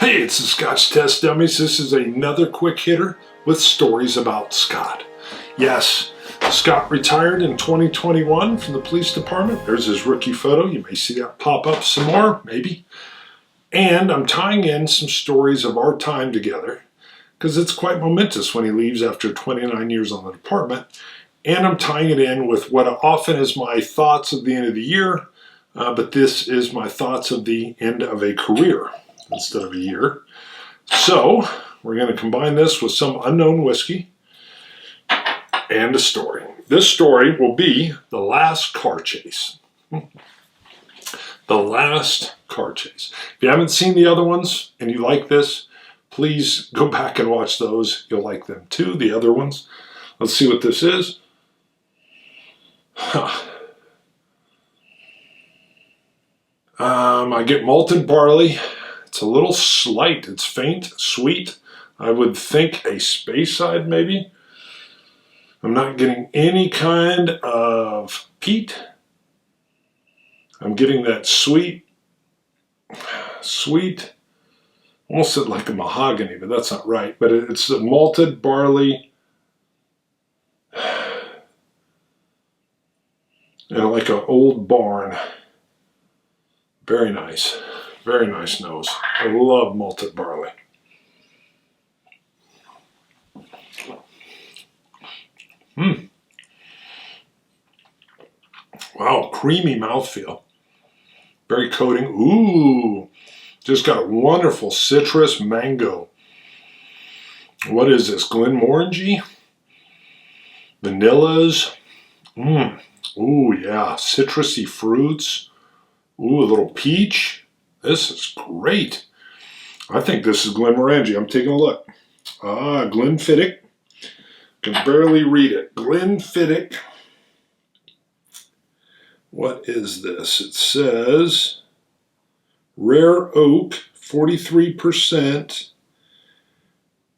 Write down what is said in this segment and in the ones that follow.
Hey, it's the Scotch Test Dummies. This is another quick hitter with stories about Scott. Yes, Scott retired in 2021 from the police department. There's his rookie photo. You may see that pop up some more, maybe. And I'm tying in some stories of our time together because it's quite momentous when he leaves after 29 years on the department. And I'm tying it in with what often is my thoughts at the end of the year, but this is my thoughts of the end of a career instead of a year. So we're going to combine this with some unknown whiskey and a story. This story will be the last car chase. The last car chase. If you haven't seen the other ones and you like this, please go back and watch those. You'll like them too, the other ones. Let's see what this is. I get malted barley. It's a little slight. It's faint, sweet. I would think a Speyside maybe. I'm not getting any kind of peat. I'm getting that sweet, almost like a mahogany, but that's not right. But it's a malted barley and like an old barn. Very nice nose. I love malted barley. Wow, creamy mouthfeel. Very coating. Ooh, just got a wonderful citrus mango. What is this? Glenmorangie? Vanillas. Ooh, yeah, citrusy fruits. Ooh, a little peach. This is great. I think this is Glenmorangie. I'm taking a look. Glenfiddich. Can barely read it. Glenfiddich. What is this? It says rare oak, 43%.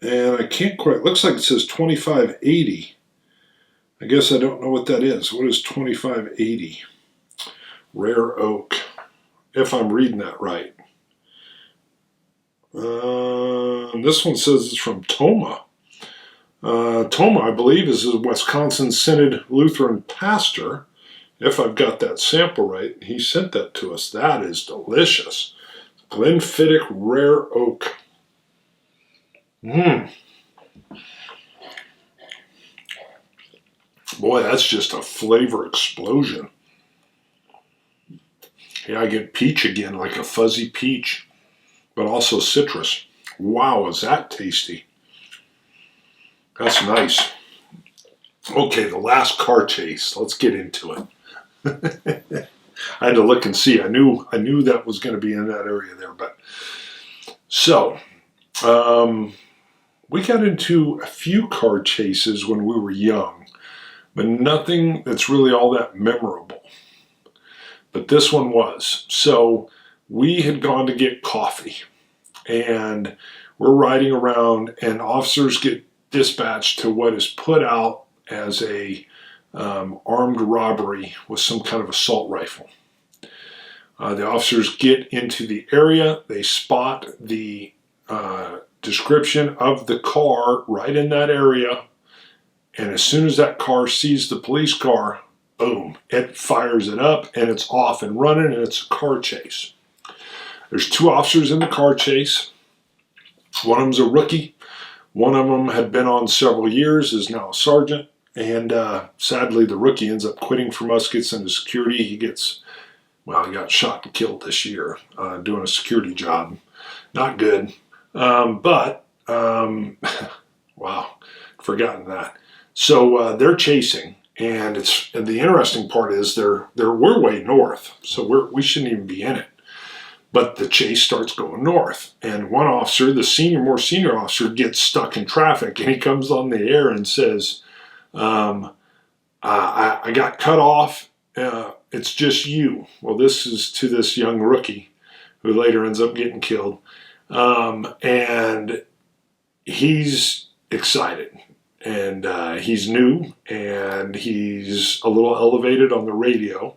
And I can't quite, looks like it says 2580. I guess I don't know what that is. What is 2580? Rare oak, if I'm reading that right. This one says it's from Toma. Toma, I believe, is a Wisconsin Synod Lutheran pastor. If I've got that sample right, he sent that to us. That is delicious. Glenfiddich Rare Oak. Boy, that's just a flavor explosion. Yeah, I get peach again, like a fuzzy peach, but also citrus. Wow, is that tasty. That's nice. Okay, the last car chase. Let's get into it. I had to look and see. I knew that was going to be in that area there. But so, we got into a few car chases when we were young, but nothing that's really all that memorable. But this one was. So we had gone to get coffee, and we're riding around, and officers get dispatched to what is put out as a armed robbery with some kind of assault rifle. The officers get into the area. They spot the description of the car right in that area, and as soon as that car sees the police car, boom, it fires it up, and it's off and running, and it's a car chase. There's two officers in the car chase. One of them's a rookie. One of them had been on several years, is now a sergeant. And sadly, the rookie ends up quitting from us, gets into security. He got shot and killed this year doing a security job. Not good. Wow, forgotten that. So they're chasing, and the interesting part is we're way north, so we shouldn't even be in it. But the chase starts going north, and one officer, the more senior officer, gets stuck in traffic, and he comes on the air and says, I got cut off. It's just you. Well, this is to this young rookie who later ends up getting killed. And he's excited, and he's new, and he's a little elevated on the radio,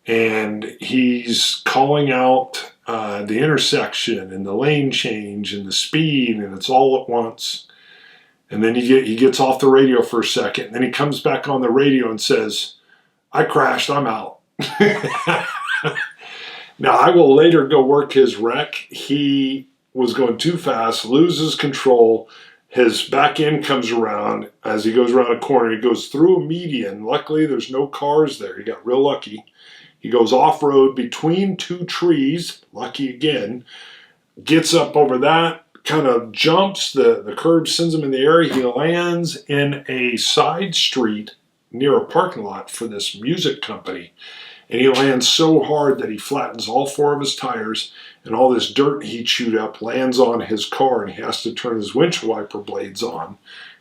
and he's calling out the intersection and the lane change and the speed, and it's all at once. And then he gets off the radio for a second, and then he comes back on the radio and says, "I crashed, I'm out." Now, I will later go work his wreck. He was going too fast, loses control. His back end comes around. As he goes around a corner, he goes through a median. Luckily, there's no cars there. He got real lucky. He goes off-road between two trees, lucky again, gets up over that, kind of jumps, the curb sends him in the air. He lands in a side street near a parking lot for this music company. And he lands so hard that he flattens all four of his tires, and all this dirt he chewed up lands on his car, and he has to turn his windshield wiper blades on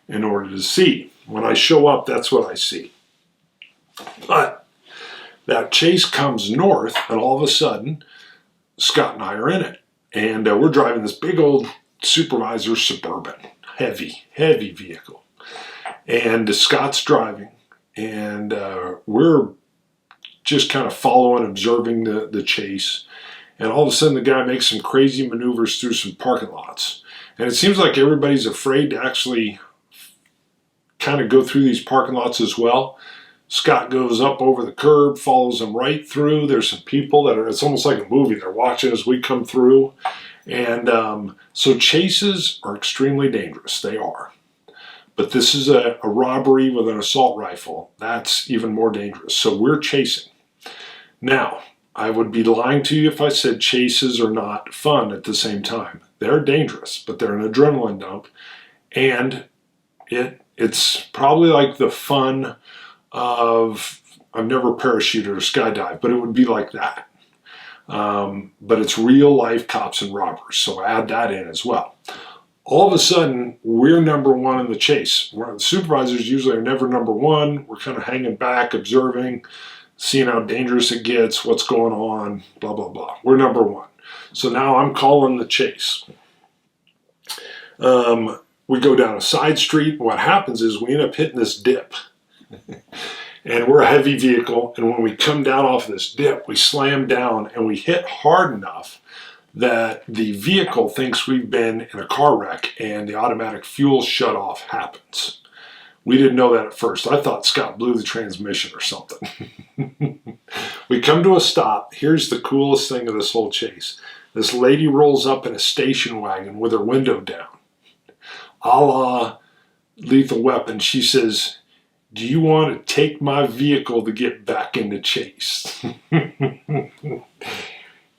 in order to see. When I show up, that's what I see. But that chase comes north, and all of a sudden, Scott and I are in it. And we're driving this big old Supervisor Suburban, heavy vehicle. And Scott's driving, and we're just kind of following, observing the chase. And all of a sudden, the guy makes some crazy maneuvers through some parking lots. And it seems like everybody's afraid to actually kind of go through these parking lots as well. Scott goes up over the curb, follows him right through. There's some people that are, it's almost like a movie. They're watching as we come through. And so chases are extremely dangerous. They are. But this is a robbery with an assault rifle. That's even more dangerous. So we're chasing. Now, I would be lying to you if I said chases are not fun at the same time. They're dangerous, but they're an adrenaline dump. And it's probably like the fun of, I've never parachuted or skydived, but it would be like that. But it's real life cops and robbers, so add that in as well. All of a sudden, we're number one in the chase. The supervisors usually are never number one. We're kind of hanging back, observing, seeing how dangerous it gets, what's going on, blah, blah, blah. We're number one. So now I'm calling the chase. We go down a side street. What happens is we end up hitting this dip. And we're a heavy vehicle, and when we come down off this dip, we slam down, and we hit hard enough that the vehicle thinks we've been in a car wreck, and the automatic fuel shut-off happens. We didn't know that at first. I thought Scott blew the transmission or something. We come to a stop. Here's the coolest thing of this whole chase. This lady rolls up in a station wagon with her window down, a la Lethal Weapon. She says, "Do you want to take my vehicle to get back into chase?"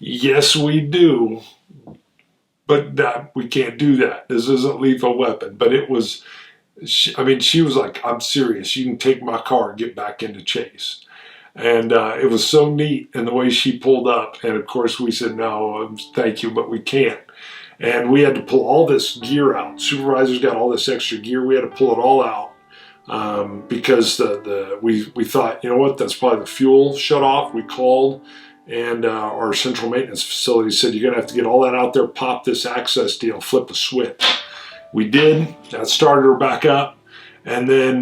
Yes, we do. But we can't do that. This isn't Lethal Weapon. But it was, she was like, "I'm serious. You can take my car and get back into chase." And it was so neat in the way she pulled up. And of course we said, "No, thank you, but we can't." And we had to pull all this gear out. Supervisors got all this extra gear. We had to pull it all out. Because we thought, you know what, that's probably the fuel shut off. We called, and our central maintenance facility said, "You're going to have to get all that out there, pop this access deal, flip a switch." We did. That started her back up. And then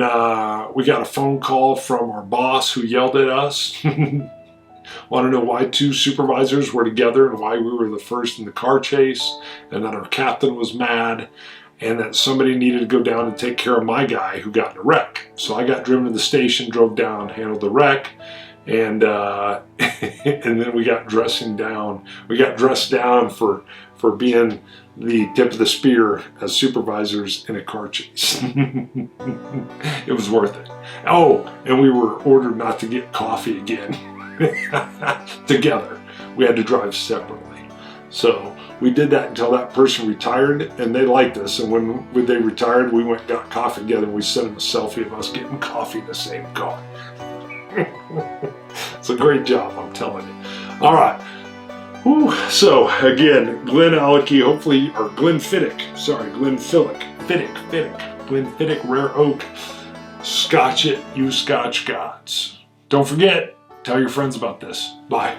we got a phone call from our boss who yelled at us. Want to know why two supervisors were together and why we were the first in the car chase, and that our captain was mad, and that somebody needed to go down and take care of my guy who got in a wreck. So I got driven to the station, drove down, handled the wreck, and and then we got dressing down. We got dressed down for being the tip of the spear as supervisors in a car chase. It was worth it. Oh, and we were ordered not to get coffee again together. We had to drive separately. So we did that until that person retired, and they liked us. And when they retired, we went and got coffee together, and we sent them a selfie of us getting coffee in the same car. It's a great job, I'm telling you. All right. Whew. So again, Glenfiddich, hopefully, or Glenfiddich, Glenfiddich Rare Oak. Scotch it, you Scotch gods. Don't forget, tell your friends about this. Bye.